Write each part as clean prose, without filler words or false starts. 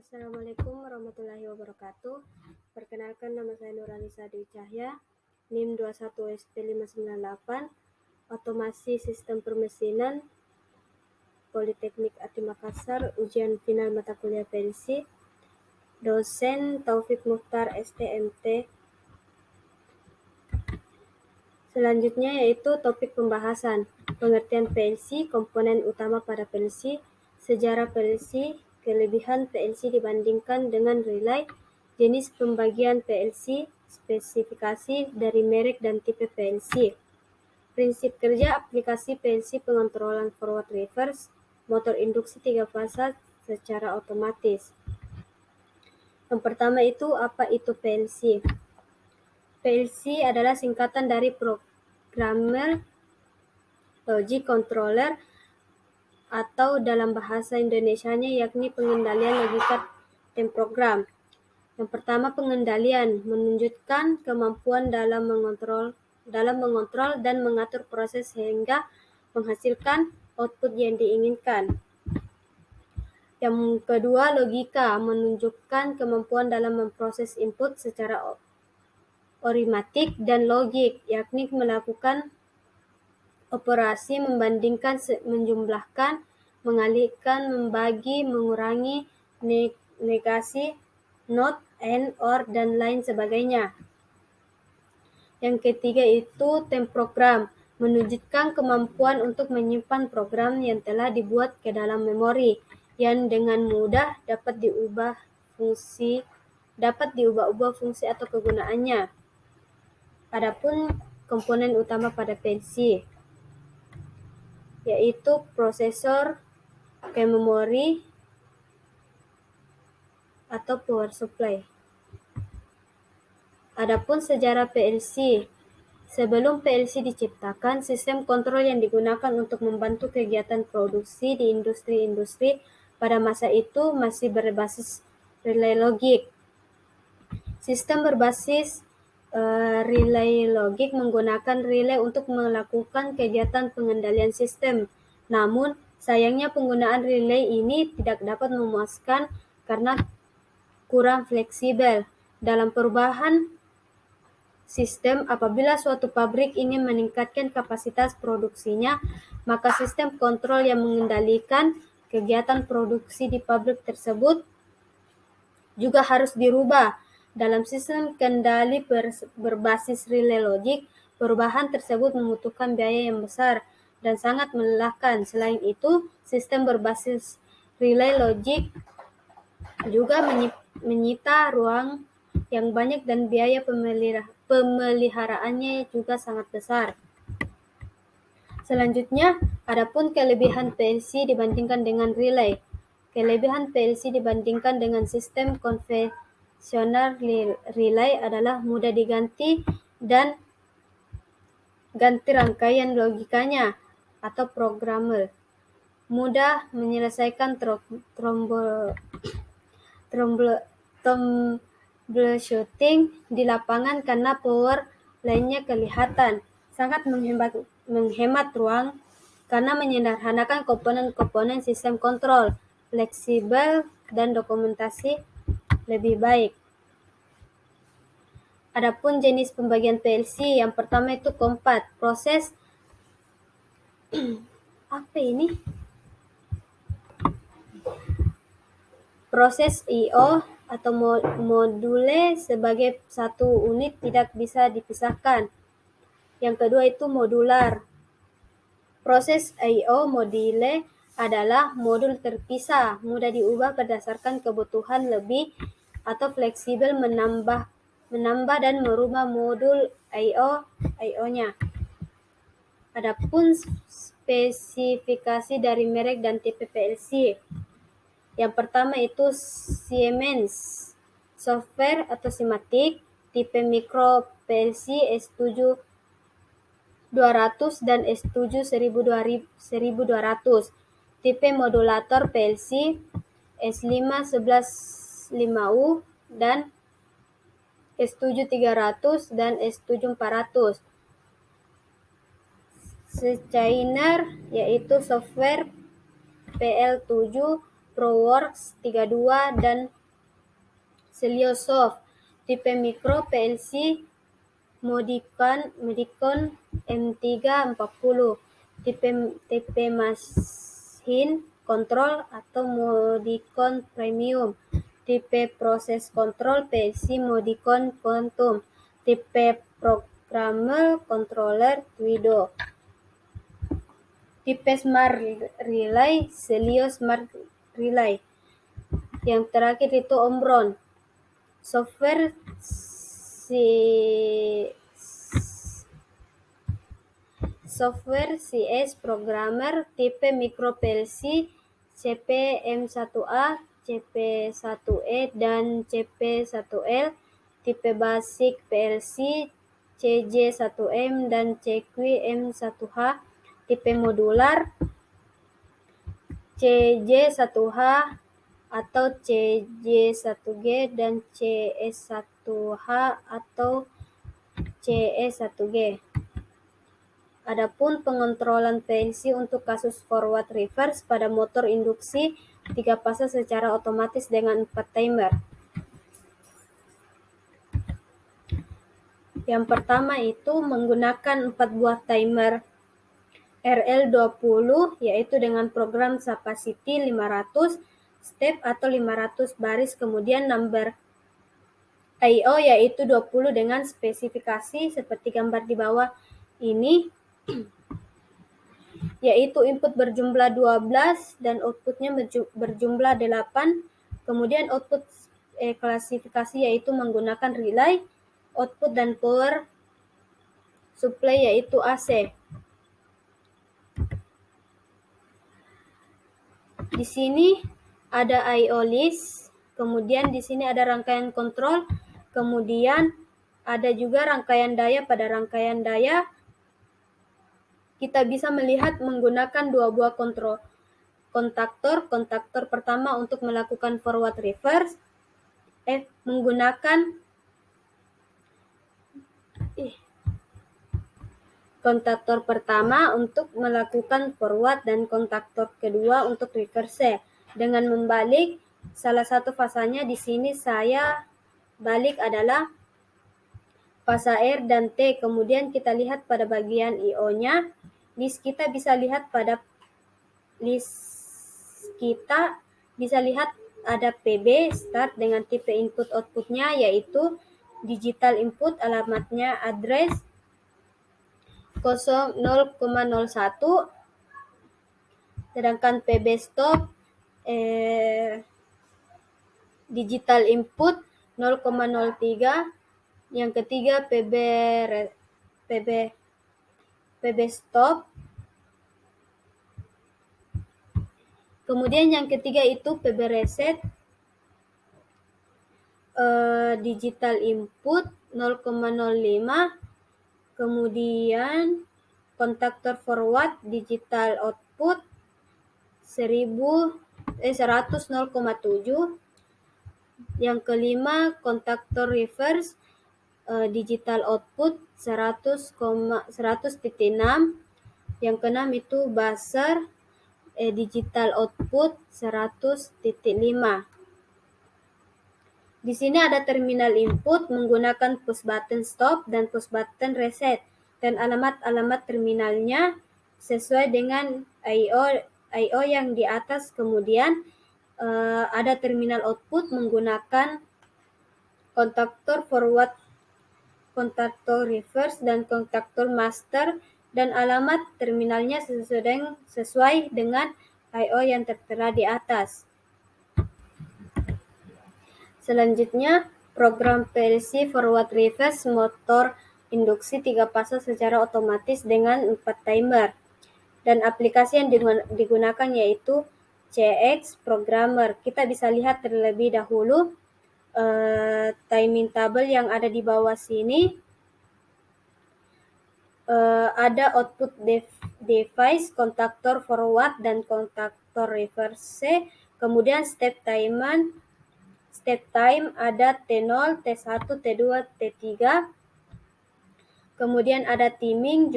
Assalamualaikum warahmatullahi wabarakatuh. Perkenalkan, nama saya Nuralisa Dwi Cahya, NIM 21SP598, Otomasi Sistem Permesinan, Politeknik Ati Makassar, ujian final mata kuliah PLC, dosen Taufik Mukhtar STMT. Selanjutnya yaitu topik pembahasan, pengertian PLC, komponen utama pada PLC, sejarah PLC, kelebihan PLC dibandingkan dengan relay, jenis pembagian PLC, spesifikasi dari merek dan tipe PLC, prinsip kerja aplikasi PLC pengontrolan forward reverse, motor induksi 3 fasa secara otomatis. Yang pertama itu, apa itu PLC? PLC adalah singkatan dari Programmer Logic Controller, atau dalam bahasa Indonesianya yakni pengendalian logika program. Yang pertama, pengendalian menunjukkan kemampuan dalam mengontrol dan mengatur proses sehingga menghasilkan output yang diinginkan. Yang kedua, logika menunjukkan kemampuan dalam memproses input secara orimatik dan logik, yakni melakukan operasi membandingkan, menjumlahkan, mengalihkan, membagi, mengurangi, negasi, not, and, or, dan lain sebagainya. Yang ketiga itu temprogram, menunjukkan kemampuan untuk menyimpan program yang telah dibuat ke dalam memori, yang dengan mudah dapat diubah-ubah fungsi atau kegunaannya. Adapun komponen utama pada PLC yaitu prosesor, memori, atau power supply. Adapun sejarah PLC. Sebelum PLC diciptakan, sistem kontrol yang digunakan untuk membantu kegiatan produksi di industri-industri pada masa itu masih berbasis relay logic. Sistem berbasis relay logic menggunakan relay untuk melakukan kegiatan pengendalian sistem. Namun, sayangnya penggunaan relay ini tidak dapat memuaskan karena kurang fleksibel. Dalam perubahan sistem, apabila suatu pabrik ingin meningkatkan kapasitas produksinya, maka sistem kontrol yang mengendalikan kegiatan produksi di pabrik tersebut juga harus dirubah. Dalam sistem kendali berbasis relay logic, perubahan tersebut membutuhkan biaya yang besar dan sangat melelahkan. Selain itu, sistem berbasis relay logic juga menyita ruang yang banyak dan biaya pemeliharaannya juga sangat besar. Selanjutnya, adapun kelebihan PLC dibandingkan dengan relay. Kelebihan PLC dibandingkan dengan sistem konvensional relay adalah mudah diganti dan ganti rangkaian logikanya atau programmer, mudah menyelesaikan troubleshooting di lapangan karena power lainnya kelihatan, sangat menghemat ruang karena menyederhanakan komponen-komponen sistem kontrol, fleksibel, dan dokumentasi lebih baik. Adapun jenis pembagian PLC, yang pertama itu kompat, proses proses I/O atau module sebagai satu unit tidak bisa dipisahkan. Yang kedua itu modular. Proses I/O module adalah modul terpisah, mudah diubah berdasarkan kebutuhan lebih atau fleksibel menambah dan merubah modul I/O-nya. Adapun spesifikasi dari merek dan tipe PLC. Yang pertama itu Siemens software atau Simatic, tipe Micro PLC S7-200 dan S7-1200, tipe modulator PLC S5-11-5U dan S7-300 dan S7-400. Schneider yaitu software PL7, ProWorks 32 dan Celiosoft. Tipe mikro PLC Modicon M340. Tipe mesin kontrol atau Modicon Premium. Tipe proses kontrol PLC Modicon Quantum. Tipe programmer controller Twido. Tipe Smart Relay Celio Smart Relay. Yang terakhir itu Omron. Software CS Programmer tipe Micro PLC CP-M1A, CP1E, dan CP1L. Tipe Basic PLC CJ1M dan CQ-M1H. Tipe Modular CJ1H atau CJ1G dan CS1H atau CS1G. Adapun pengontrolan PLC untuk kasus forward reverse pada motor induksi 3 fase secara otomatis dengan 4 timer. Yang pertama itu menggunakan 4 buah timer RL20, yaitu dengan program capacity 500 step atau 500 baris, kemudian number I/O yaitu 20 dengan spesifikasi seperti gambar di bawah ini, yaitu input berjumlah 12 dan outputnya berjumlah 8. Kemudian output klasifikasi yaitu menggunakan relay, output dan power supply yaitu AC. Di sini ada I/O list, kemudian di sini ada rangkaian kontrol, kemudian ada juga rangkaian daya. Pada rangkaian daya kita bisa melihat menggunakan 2 buah kontaktor pertama untuk melakukan forward reverse, menggunakan kontaktor pertama untuk melakukan forward dan kontaktor kedua untuk reverse. Dengan membalik salah satu fasanya, di sini saya balik adalah fasa R dan T. Kemudian kita lihat pada bagian IO-nya, list kita bisa lihat ada PB start dengan tipe input outputnya yaitu digital input, alamatnya address 0,01, sedangkan PB stop digital input 0,03. Yang ketiga PB stop. Kemudian yang ketiga itu PB reset digital input 0,05. Kemudian kontaktor forward digital output 100 0,7. Yang kelima kontaktor reverse digital output 100,6. Yang keenam itu buzzer digital output 100,5. Di sini ada terminal input menggunakan push button stop dan push button reset, dan alamat terminalnya sesuai dengan I/O yang di atas. Kemudian ada terminal output menggunakan kontaktor forward, kontaktor reverse, dan kontaktor master, dan alamat terminalnya sesuai dengan I/O yang tertera di atas. Selanjutnya, program PLC forward reverse motor induksi 3 fase secara otomatis dengan 4 timer. Dan aplikasi yang digunakan yaitu CX Programmer. Kita bisa lihat terlebih dahulu timing table yang ada di bawah sini. Ada output device, kontaktor forward dan kontaktor reverse. Kemudian step time ada T0, T1, T2, T3. Kemudian ada timing,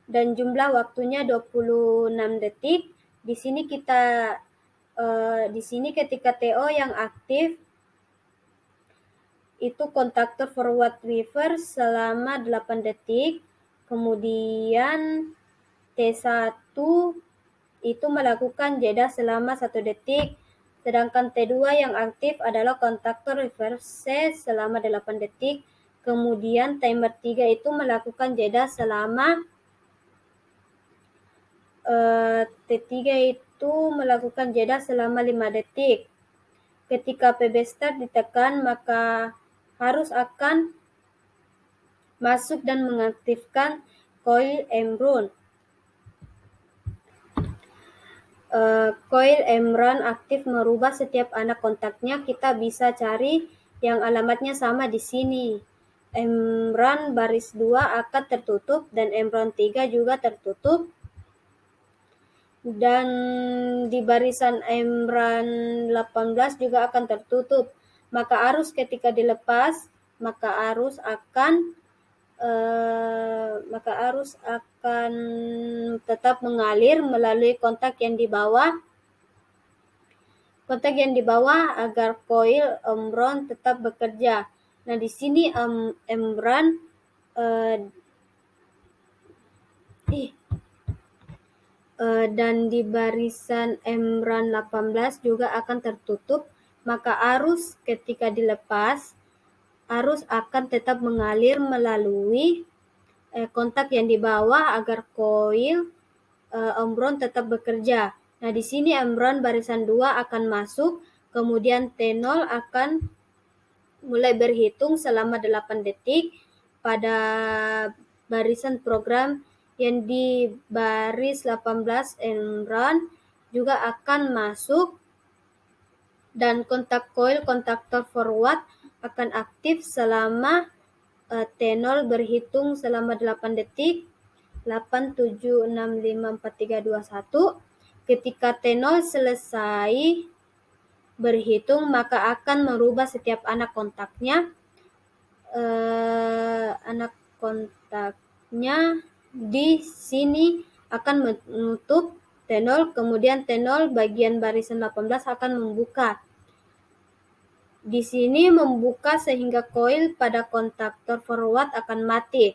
dan jumlah waktunya 26 detik. Di sini kita di sini ketika TO yang aktif itu kontaktor forward reverse selama 8 detik, kemudian T1 itu melakukan jeda selama 1 detik, sedangkan T2 yang aktif adalah kontaktor reverse selama 8 detik, kemudian timer 3 itu melakukan jeda selama T3 itu melakukan jeda selama 5 detik. Ketika PB start ditekan, maka harus akan masuk dan mengaktifkan coil Emrun. Coil Emrun aktif merubah setiap anak kontaknya. Kita bisa cari yang alamatnya sama di sini. Emrun baris 2 akan tertutup dan Emrun 3 juga tertutup. Dan di barisan Emrun 18 juga akan tertutup. Maka arus ketika dilepas, maka arus akan tetap mengalir melalui kontak yang di bawah agar coil Emrun tetap bekerja. Nah, di sini Emrun dan di barisan Emrun 18 juga akan tertutup, maka arus ketika dilepas, arus akan tetap mengalir melalui kontak yang di bawah agar coil Emrun tetap bekerja. Nah, di sini Emrun barisan 2 akan masuk, kemudian T0 akan mulai berhitung selama 8 detik pada barisan program yang di baris 18 Emrun juga akan masuk dan kontak coil kontaktor forward akan aktif selama T0 berhitung selama 8 detik. 8, 7, 6, 5, 4, 3, 2, 1. Ketika T0 selesai berhitung, maka akan merubah setiap anak kontaknya. Anak kontaknya di sini akan menutup T0, kemudian T0 bagian barisan 18 akan membuka. Di sini membuka sehingga coil pada kontaktor forward akan mati.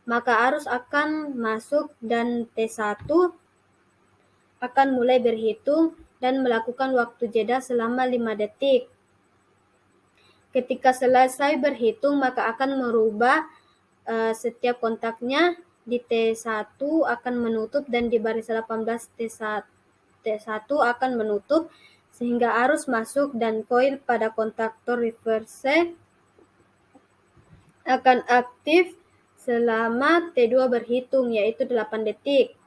Maka arus akan masuk dan T1 akan mulai berhitung dan melakukan waktu jeda selama 5 detik. Ketika selesai berhitung, maka akan merubah setiap kontaknya. Di T1 akan menutup dan di baris 18 T1 akan menutup sehingga arus masuk dan coil pada kontaktor reverse akan aktif selama T2 berhitung, yaitu 8 detik.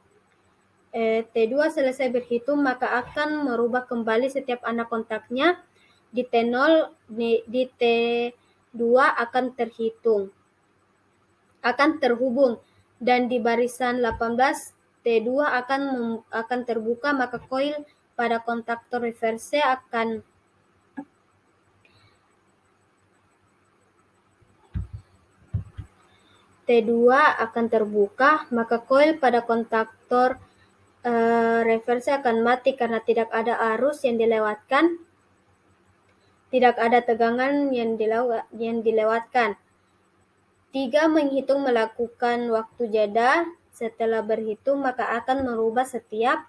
T2 selesai berhitung, maka akan merubah kembali setiap anak kontaknya. Di T0, di T2 akan terhubung, dan di barisan 18 T2 akan terbuka, maka coil pada kontaktor reverse T2 akan terbuka, maka coil pada kontaktor reverse akan mati karena tidak ada arus yang dilewatkan, tidak ada tegangan yang dilewatkan. 3 menghitung melakukan waktu jeda. Setelah berhitung, maka akan merubah setiap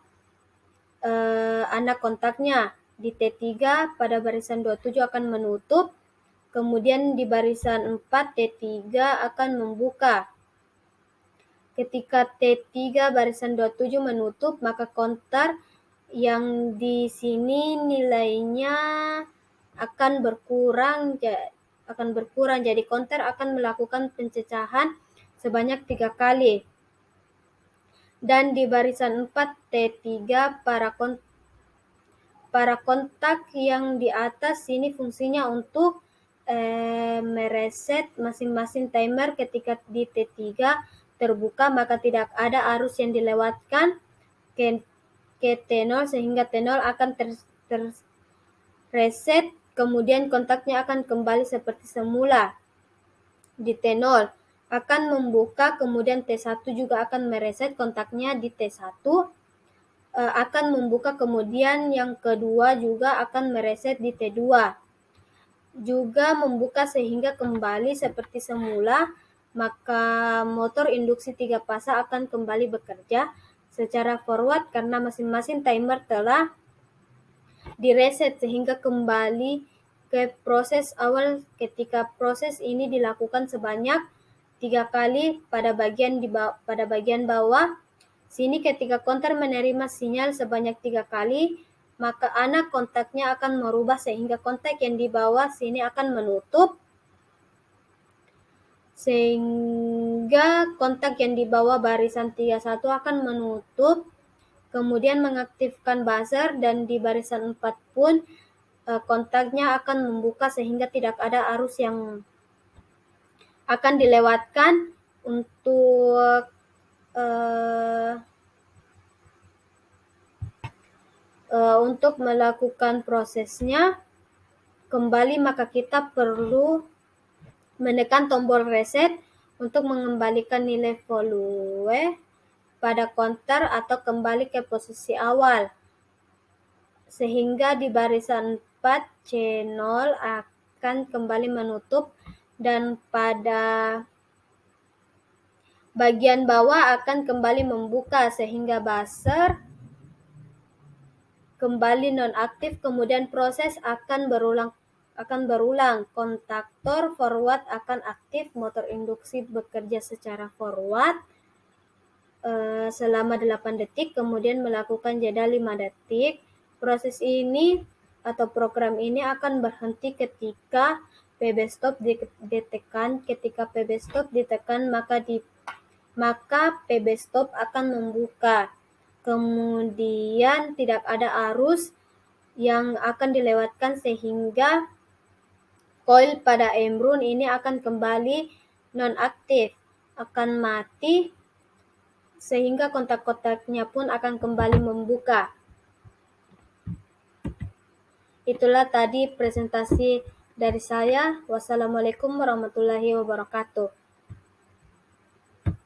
anak kontaknya. Di T3 pada barisan 27 akan menutup, kemudian di barisan 4 T3 akan membuka. Ketika T3 barisan 27 menutup, maka kontak yang di sini nilainya akan berkurang, jadi kontak akan melakukan pencecahan sebanyak 3 kali. Dan di barisan 4 T3 para kontak yang di atas sini fungsinya untuk mereset masing-masing timer. Ketika di T3 terbuka, maka tidak ada arus yang dilewatkan ke T0 sehingga T0 akan terreset, kemudian kontaknya akan kembali seperti semula. Di T0 akan membuka, kemudian T1 juga akan mereset kontaknya di T1. akan membuka, kemudian yang kedua juga akan mereset di T2. Juga membuka sehingga kembali seperti semula, maka motor induksi 3 fasa akan kembali bekerja secara forward karena masing-masing timer telah direset sehingga kembali ke proses awal ketika proses ini dilakukan sebanyak 3 kali pada bagian bawah. Sini ketika kontak menerima sinyal sebanyak 3 kali, maka anak kontaknya akan merubah sehingga kontak yang di bawah sini akan menutup, sehingga kontak yang di bawah barisan 31 akan menutup, kemudian mengaktifkan buzzer, dan di barisan 4 pun kontaknya akan membuka sehingga tidak ada arus yang akan dilewatkan untuk melakukan prosesnya kembali, maka kita perlu menekan tombol reset untuk mengembalikan nilai value pada counter atau kembali ke posisi awal, sehingga di barisan 4 C0 akan kembali menutup dan pada bagian bawah akan kembali membuka sehingga buzzer kembali nonaktif, kemudian proses akan berulang. Kontaktor forward akan aktif, motor induksi bekerja secara forward selama 8 detik, kemudian melakukan jeda 5 detik. Proses ini atau program ini akan berhenti ketika PB stop ditekan. Ketika PB stop ditekan, maka PB stop akan membuka. Kemudian tidak ada arus yang akan dilewatkan sehingga coil pada Embrun ini akan kembali nonaktif, akan mati, sehingga kontak-kontaknya pun akan kembali membuka. Itulah tadi presentasi dari saya. Wassalamualaikum warahmatullahi wabarakatuh.